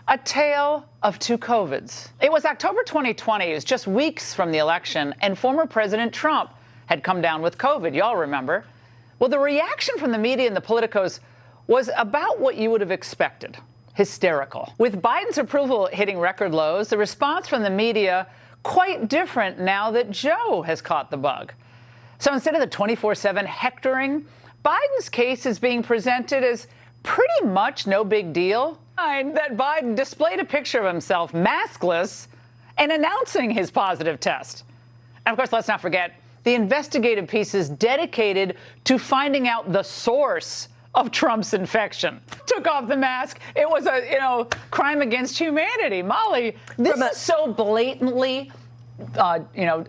A tale of two COVIDs. It was October 2020, it was just weeks from the election, and former President Trump had come down with COVID, y'all remember. Well, the reaction from the media and the politicos was about what you would have expected, hysterical. With Biden's approval hitting record lows, the response from the media quite different now that Joe has caught the bug. So instead of the 24/7 hectoring, Biden's case is being presented as pretty much no big deal. That Biden displayed a picture of himself maskless and announcing his positive test. And of course, let's not forget the investigative pieces dedicated to finding out the source of Trump's infection. Took off the mask. It was a, crime against humanity. Molly, this is so blatantly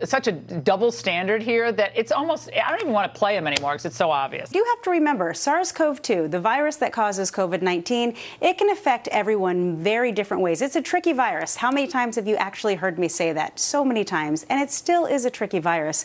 such a double standard here that it's almost, I don't even want to play them anymore because it's so obvious. You have to remember, SARS-CoV-2, the virus that causes COVID-19, it can affect everyone in very different ways. It's a tricky virus. How many times have you actually heard me say that? So many times. And it still is a tricky virus.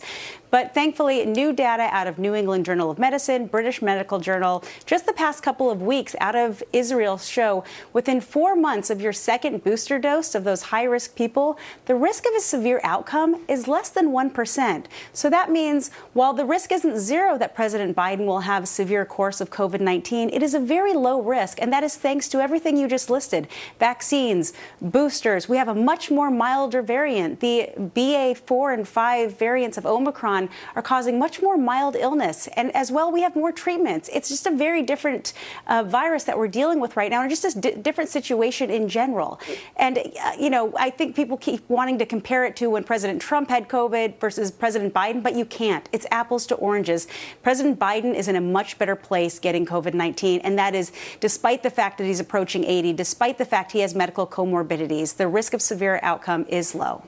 But thankfully, new data out of New England Journal of Medicine, British Medical Journal, just the past couple of weeks out of Israel show within 4 months of your second booster dose of those high-risk people, the risk of a severe outcome is less than 1%. So that means while the risk isn't zero that President Biden will have a severe course of COVID-19, it is a very low risk, and that is thanks to everything you just listed. Vaccines, boosters, we have a much more milder variant. The BA4 and 5 variants of Omicron are causing much more mild illness. And as well, we have more treatments. It's just a very different virus that we're dealing with right now, and just a different situation in general. And, I think people keep wanting to compare it to when President Trump had COVID versus President Biden, but you can't. It's apples to oranges. President Biden is in a much better place getting COVID-19, and that is despite the fact that he's approaching 80, despite the fact he has medical comorbidities. The risk of severe outcome is low.